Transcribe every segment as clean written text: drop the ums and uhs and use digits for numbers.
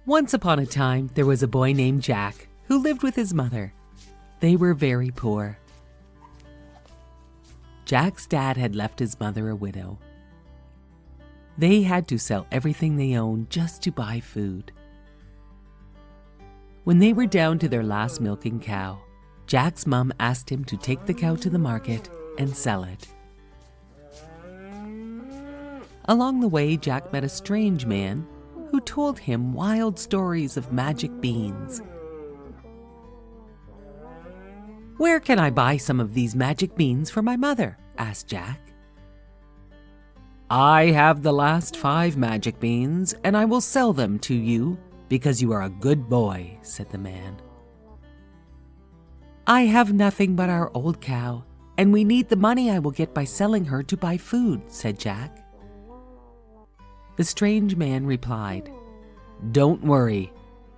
Once upon a time, there was a boy named Jack who lived with his mother. They were very poor. Jack's dad had left his mother a widow. They had to sell everything they owned just to buy food. When they were down to their last milking cow, Jack's mom asked him to take the cow to the market and sell it. Along the way, Jack met a strange man who told him wild stories of magic beans. "Where can I buy some of these magic beans for my mother?" asked Jack. "I have the last 5 magic beans, and I will sell them to you because you are a good boy," said the man. "I have nothing but our old cow, and we need the money I will get by selling her to buy food," said Jack. The strange man replied, "Don't worry.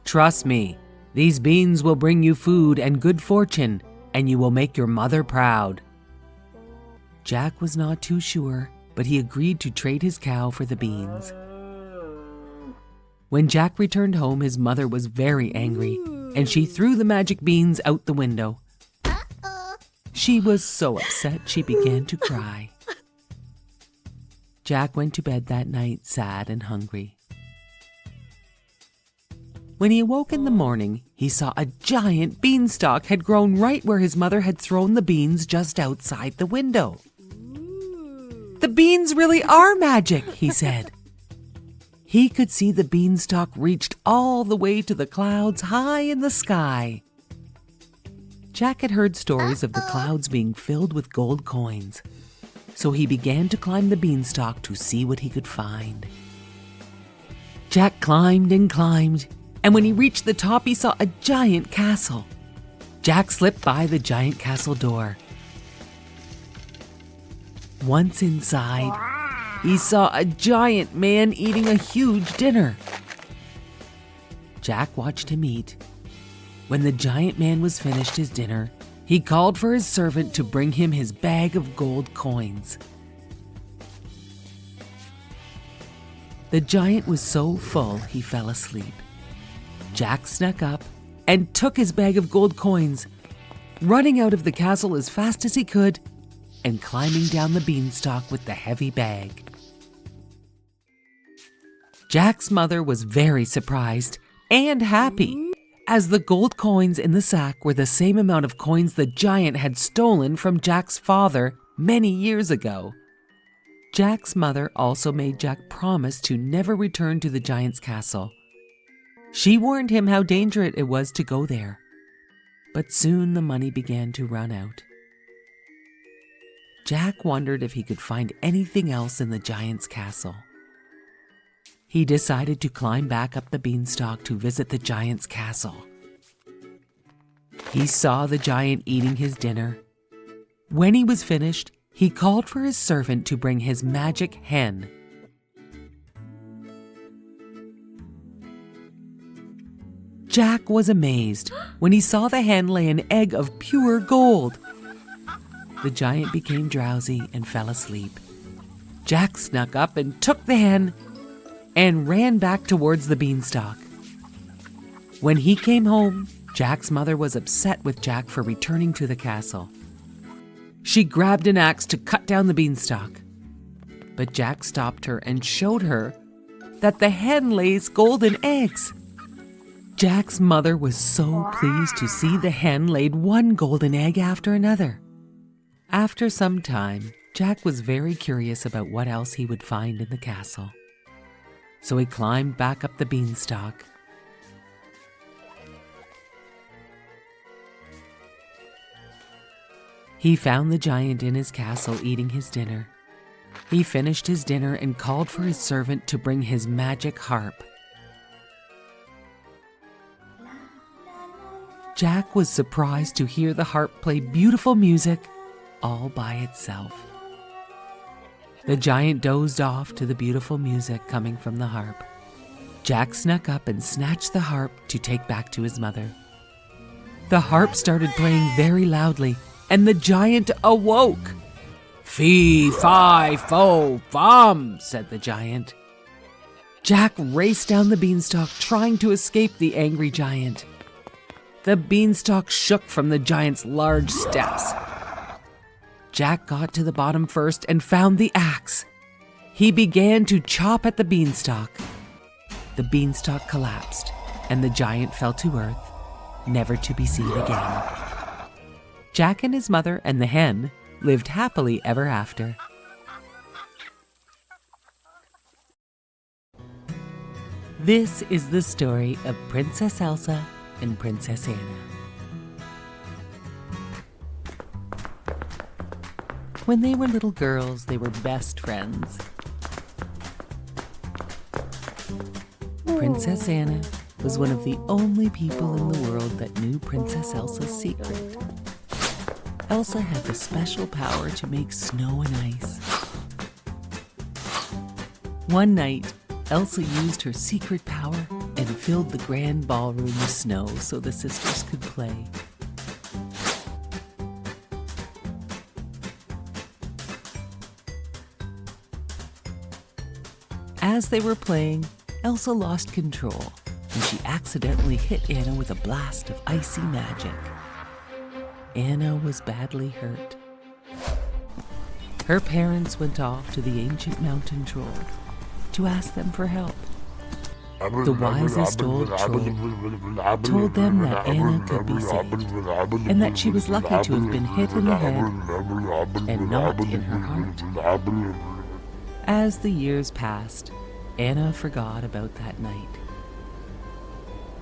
Trust me, these beans will bring you food and good fortune, and you will make your mother proud." Jack was not too sure, but he agreed to trade his cow for the beans. When Jack returned home, his mother was very angry, and she threw the magic beans out the window. She was so upset she began to cry. Jack went to bed that night sad and hungry. When he awoke in the morning, he saw a giant beanstalk had grown right where his mother had thrown the beans just outside the window. "The beans really are magic," he said. He could see the beanstalk reached all the way to the clouds high in the sky. Jack had heard stories of the clouds being filled with gold coins, so he began to climb the beanstalk to see what he could find. Jack climbed and climbed, and when he reached the top, he saw a giant castle. Jack slipped by the giant castle door. Once inside, he saw a giant man eating a huge dinner. Jack watched him eat. When the giant man was finished his dinner, he called for his servant to bring him his bag of gold coins. The giant was so full he fell asleep. Jack snuck up and took his bag of gold coins, running out of the castle as fast as he could and climbing down the beanstalk with the heavy bag. Jack's mother was very surprised and happy, as the gold coins in the sack were the same amount of coins the giant had stolen from Jack's father many years ago. Jack's mother also made Jack promise to never return to the giant's castle. She warned him how dangerous it was to go there, but soon the money began to run out. Jack wondered if he could find anything else in the giant's castle. He decided to climb back up the beanstalk to visit the giant's castle. He saw the giant eating his dinner. When he was finished, he called for his servant to bring his magic hen. Jack was amazed when he saw the hen lay an egg of pure gold. The giant became drowsy and fell asleep. Jack snuck up and took the hen and ran back towards the beanstalk. When he came home, Jack's mother was upset with Jack for returning to the castle. She grabbed an axe to cut down the beanstalk, but Jack stopped her and showed her that the hen lays golden eggs. Jack's mother was so pleased to see the hen laid one golden egg after another. After some time, Jack was very curious about what else he would find in the castle. So he climbed back up the beanstalk. He found the giant in his castle eating his dinner. He finished his dinner and called for his servant to bring his magic harp. Jack was surprised to hear the harp play beautiful music all by itself. The giant dozed off to the beautiful music coming from the harp. Jack snuck up and snatched the harp to take back to his mother. The harp started playing very loudly, and the giant awoke. "Fee, fi, fo, fum," said the giant. Jack raced down the beanstalk, trying to escape the angry giant. The beanstalk shook from the giant's large steps. Jack got to the bottom first and found the axe. He began to chop at the beanstalk. The beanstalk collapsed, and the giant fell to earth, never to be seen again. Jack and his mother and the hen lived happily ever after. This is the story of Princess Elsa and Princess Anna. When they were little girls, they were best friends. Princess Anna was one of the only people in the world that knew Princess Elsa's secret. Elsa had the special power to make snow and ice. One night, Elsa used her secret power and filled the grand ballroom with snow so the sisters could play. As they were playing, Elsa lost control, and she accidentally hit Anna with a blast of icy magic. Anna was badly hurt. Her parents went off to the ancient mountain trolls to ask them for help. The wisest old troll told them that Anna could be saved, and that she was lucky to have been hit in the head and not in her heart. As the years passed, Anna forgot about that night.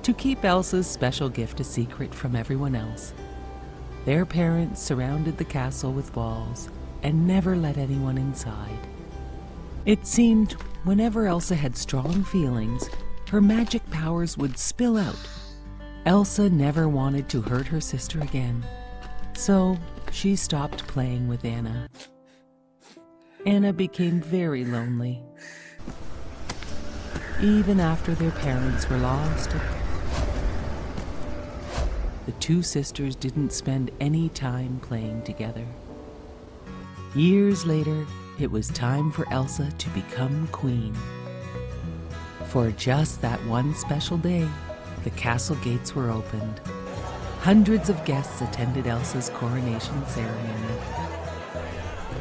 To keep Elsa's special gift a secret from everyone else, their parents surrounded the castle with walls and never let anyone inside. It seemed whenever Elsa had strong feelings, her magic powers would spill out. Elsa never wanted to hurt her sister again, so she stopped playing with Anna. Anna became very lonely. Even after their parents were lost, the two sisters didn't spend any time playing together. Years later, it was time for Elsa to become queen. For just that one special day, the castle gates were opened. Hundreds of guests attended Elsa's coronation ceremony.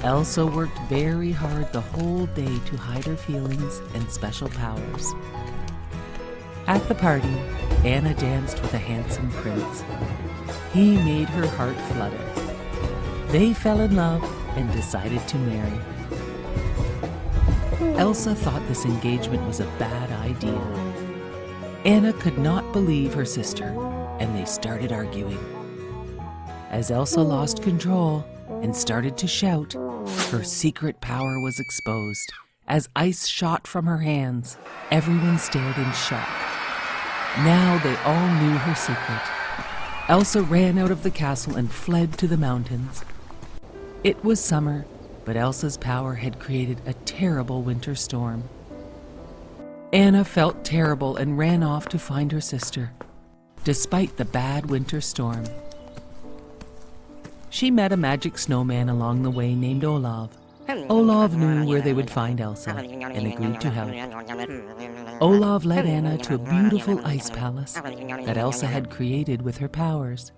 Elsa worked very hard the whole day to hide her feelings and special powers. At the party, Anna danced with a handsome prince. He made her heart flutter. They fell in love and decided to marry. Elsa thought this engagement was a bad idea. Anna could not believe her sister, and they started arguing. As Elsa lost control and started to shout, her secret power was exposed. As ice shot from her hands, everyone stared in shock. Now they all knew her secret. Elsa ran out of the castle and fled to the mountains. It was summer, but Elsa's power had created a terrible winter storm. Anna felt terrible and ran off to find her sister, despite the bad winter storm. She met a magic snowman along the way named Olaf. Olaf knew where they would find Elsa and agreed to help. Olaf led Anna to a beautiful ice palace that Elsa had created with her powers.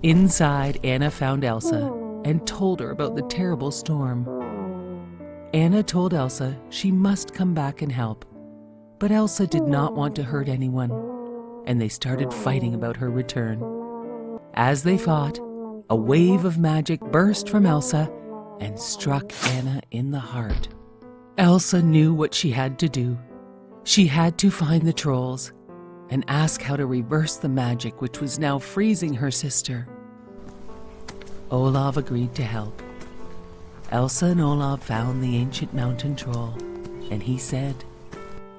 Inside, Anna found Elsa and told her about the terrible storm. Anna told Elsa she must come back and help, but Elsa did not want to hurt anyone, and they started fighting about her return. As they fought, a wave of magic burst from Elsa and struck Anna in the heart. Elsa knew what she had to do. She had to find the trolls and ask how to reverse the magic which was now freezing her sister. Olaf agreed to help. Elsa and Olaf found the ancient mountain troll, and he said,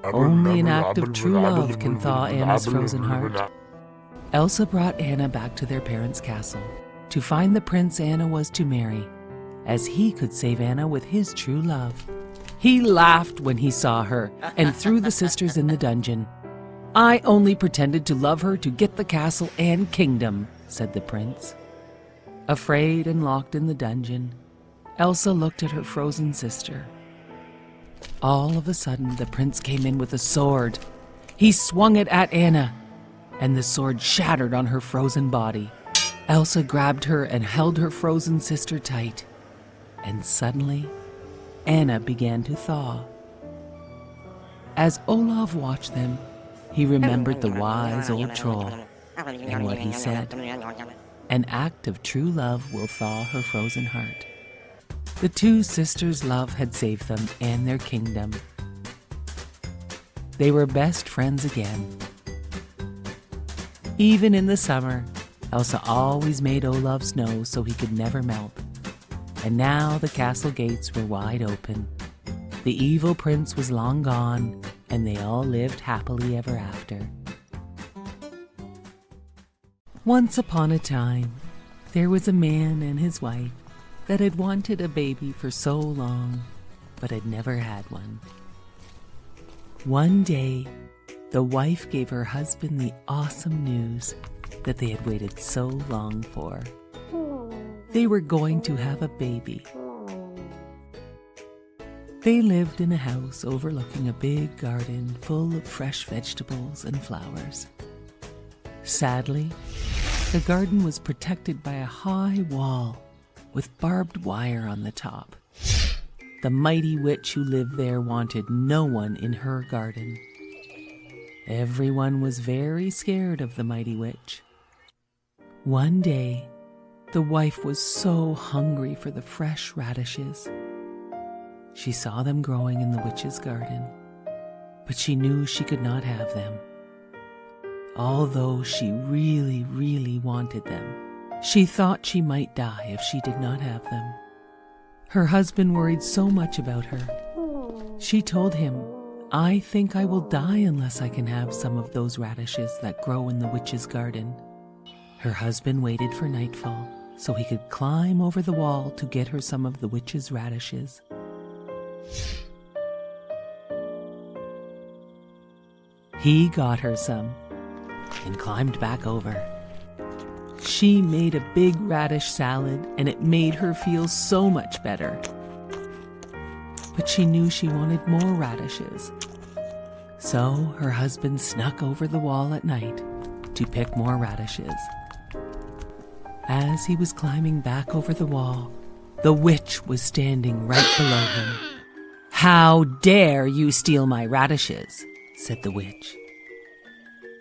"Only an act of true love can thaw Anna's frozen heart." Elsa brought Anna back to their parents' castle to find the prince Anna was to marry, as he could save Anna with his true love. He laughed when he saw her and threw the sisters in the dungeon. "I only pretended to love her to get the castle and kingdom," said the prince. Afraid and locked in the dungeon, Elsa looked at her frozen sister. All of a sudden, the prince came in with a sword. He swung it at Anna, and the sword shattered on her frozen body. Elsa grabbed her and held her frozen sister tight. And suddenly, Anna began to thaw. As Olaf watched them, he remembered the wise old troll and what he said. An act of true love will thaw her frozen heart. The two sisters' love had saved them and their kingdom. They were best friends again. Even in the summer, Elsa always made Olaf snow so he could never melt. And now the castle gates were wide open. The evil prince was long gone, and they all lived happily ever after. Once upon a time, there was a man and his wife that had wanted a baby for so long, but had never had one. One day, the wife gave her husband the awesome news that they had waited so long for. They were going to have a baby. They lived in a house overlooking a big garden full of fresh vegetables and flowers. Sadly, the garden was protected by a high wall with barbed wire on the top. The mighty witch who lived there wanted no one in her garden. Everyone was very scared of the mighty witch. One day, the wife was so hungry for the fresh radishes. She saw them growing in the witch's garden, but she knew she could not have them. Although she really, really wanted them, she thought she might die if she did not have them. Her husband worried so much about her. She told him, "I think I will die unless I can have some of those radishes that grow in the witch's garden." Her husband waited for nightfall so he could climb over the wall to get her some of the witch's radishes. He got her some and climbed back over. She made a big radish salad, and it made her feel so much better. But she knew she wanted more radishes. So her husband snuck over the wall at night to pick more radishes. As he was climbing back over the wall, the witch was standing right below him. "How dare you steal my radishes?" said the witch.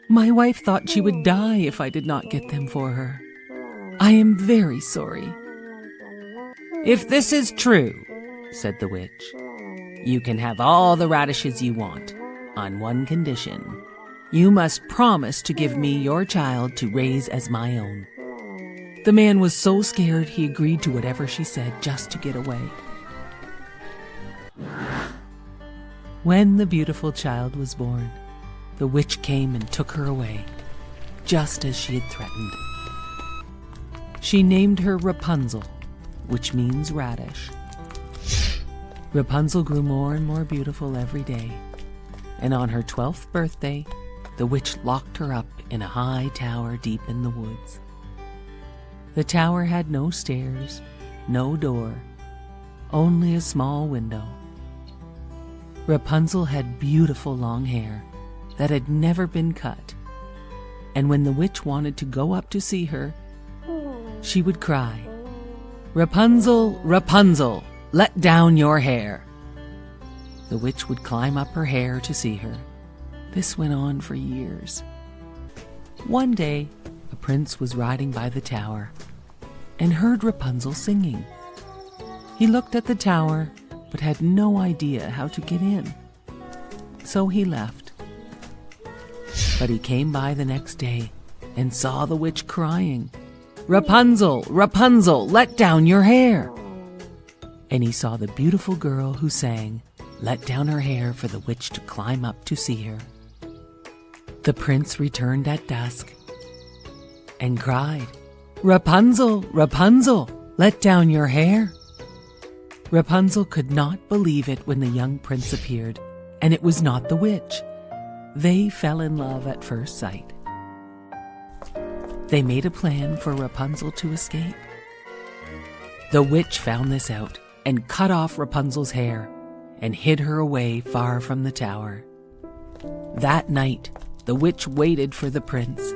"My wife thought she would die if I did not get them for her. I am very sorry." "If this is true," said the witch, "you can have all the radishes you want, on one condition. You must promise to give me your child to raise as my own." The man was so scared he agreed to whatever she said just to get away. When the beautiful child was born, the witch came and took her away, just as she had threatened. She named her Rapunzel, which means radish. Rapunzel grew more and more beautiful every day, and on her 12th birthday, the witch locked her up in a high tower deep in the woods. The tower had no stairs, no door, only a small window. Rapunzel had beautiful long hair that had never been cut, and when the witch wanted to go up to see her, she would cry, "Rapunzel, Rapunzel, let down your hair." The witch would climb up her hair to see her. This went on for years. One day, a prince was riding by the tower and heard Rapunzel singing. He looked at the tower but had no idea how to get in, so he left. But he came by the next day and saw the witch crying, "Rapunzel, Rapunzel, let down your hair." And he saw the beautiful girl who sang, let down her hair for the witch to climb up to see her. The prince returned at dusk and cried, "Rapunzel, Rapunzel, let down your hair." Rapunzel could not believe it when the young prince appeared, and it was not the witch. They fell in love at first sight. They made a plan for Rapunzel to escape. The witch found this out and cut off Rapunzel's hair and hid her away far from the tower. That night, the witch waited for the prince.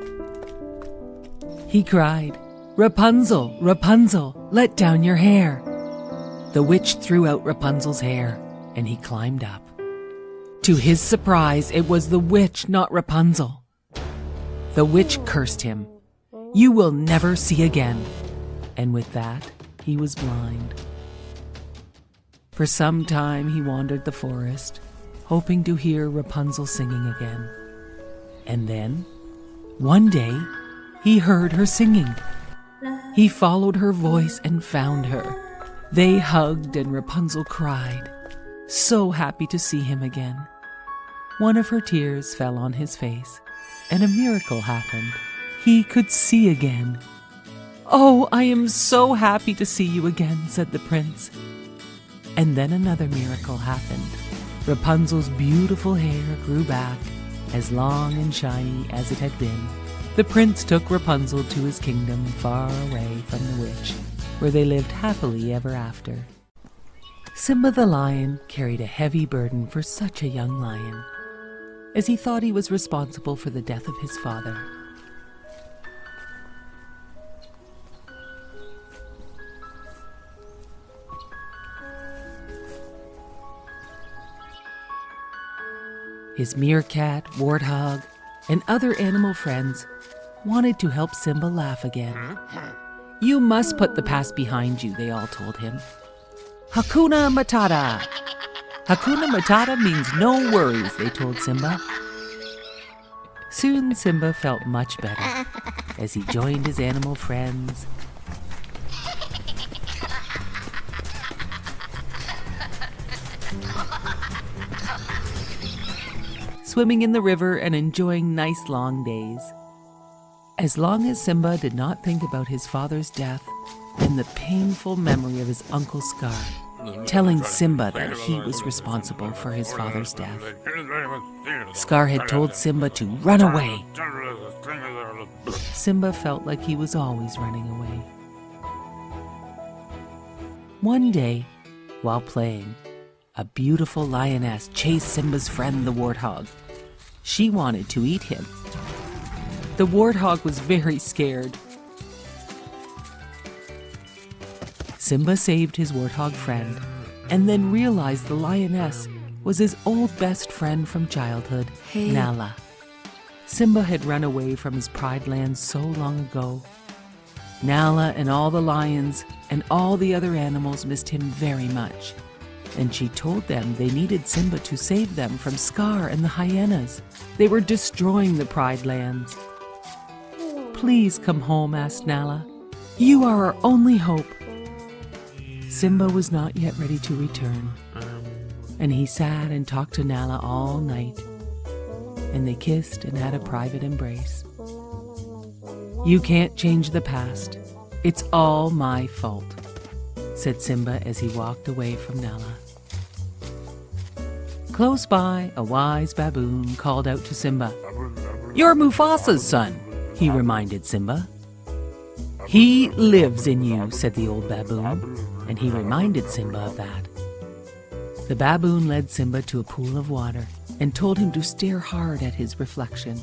He cried, "Rapunzel, Rapunzel, let down your hair." The witch threw out Rapunzel's hair, and he climbed up. To his surprise, it was the witch, not Rapunzel. The witch cursed him. "You will never see again." And with that, he was blind. For some time he wandered the forest, hoping to hear Rapunzel singing again. And then, one day, he heard her singing. He followed her voice and found her. They hugged and Rapunzel cried, so happy to see him again. One of her tears fell on his face, and a miracle happened. He could see again. "Oh, I am so happy to see you again," said the prince. And then another miracle happened. Rapunzel's beautiful hair grew back, as long and shiny as it had been. The prince took Rapunzel to his kingdom far away from the witch, where they lived happily ever after. Simba the lion carried a heavy burden for such a young lion, as he thought he was responsible for the death of his father. His meerkat, warthog, and other animal friends wanted to help Simba laugh again. "You must put the past behind you," they all told him. "Hakuna Matata." "Hakuna Matata means no worries," they told Simba. Soon Simba felt much better as he joined his animal friends. Swimming in the river and enjoying nice long days. As long as Simba did not think about his father's death and the painful memory of his Uncle Scar, telling Simba that he was responsible for his father's death. Scar had told Simba to run away. Simba felt like he was always running away. One day, while playing, a beautiful lioness chased Simba's friend the warthog. She wanted to eat him. The warthog was very scared. Simba saved his warthog friend and then realized the lioness was his old best friend from childhood, Nala. Simba had run away from his pride land so long ago. Nala and all the lions and all the other animals missed him very much, and she told them they needed Simba to save them from Scar and the hyenas. They were destroying the pride lands. "Please come home," asked Nala. "You are our only hope." Simba was not yet ready to return, and he sat and talked to Nala all night, and they kissed and had a private embrace. "You can't change the past. It's all my fault," said Simba as he walked away from Nala. Close by, a wise baboon called out to Simba. "You're Mufasa's son," he reminded Simba. "He lives in you," said the old baboon, and he reminded Simba of that. The baboon led Simba to a pool of water and told him to stare hard at his reflection.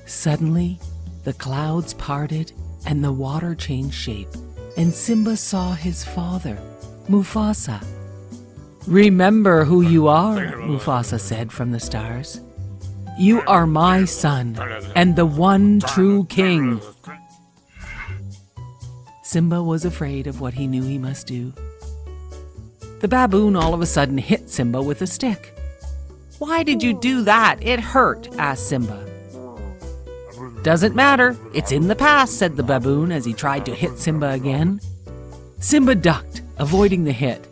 Suddenly, the clouds parted and the water changed shape, and Simba saw his father, Mufasa. "Remember who you are," Mufasa said from the stars. "You are my son and the one true king." Simba was afraid of what he knew he must do. The baboon all of a sudden hit Simba with a stick. "Why did you do that? It hurt," asked Simba. "Doesn't matter. It's in the past," said the baboon as he tried to hit Simba again. Simba ducked, avoiding the hit.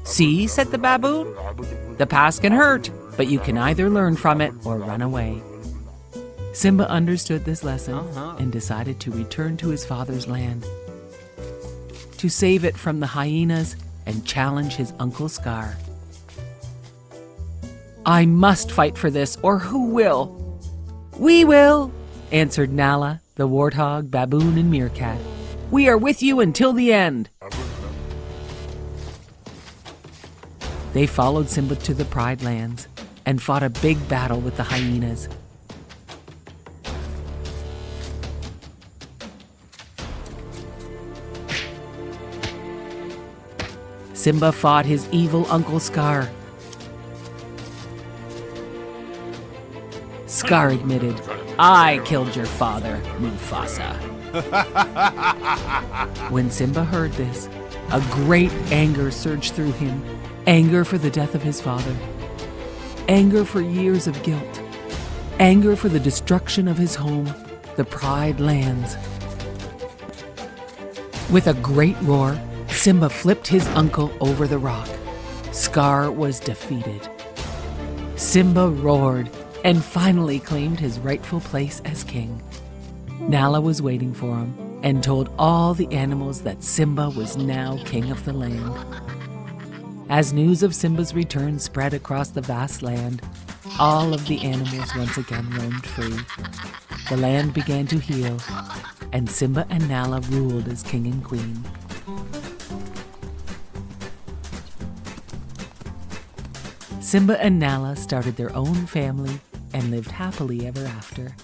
"See," said the baboon, "the past can hurt, but you can either learn from it or run away." Simba understood this lesson and decided to return to his father's land, to save it from the hyenas and challenge his Uncle Scar. "I must fight for this, or who will?" "We will," answered Nala, the warthog, baboon, and meerkat. "We are with you until the end." They followed Simba to the Pride Lands and fought a big battle with the hyenas. Simba fought his evil Uncle Scar. Scar admitted, "I killed your father, Mufasa." When Simba heard this, a great anger surged through him. Anger for the death of his father. Anger for years of guilt. Anger for the destruction of his home, the Pride Lands. With a great roar, Simba flipped his uncle over the rock. Scar was defeated. Simba roared and finally claimed his rightful place as king. Nala was waiting for him and told all the animals that Simba was now king of the land. As news of Simba's return spread across the vast land, all of the animals once again roamed free. The land began to heal, and Simba and Nala ruled as king and queen. Simba and Nala started their own family and lived happily ever after.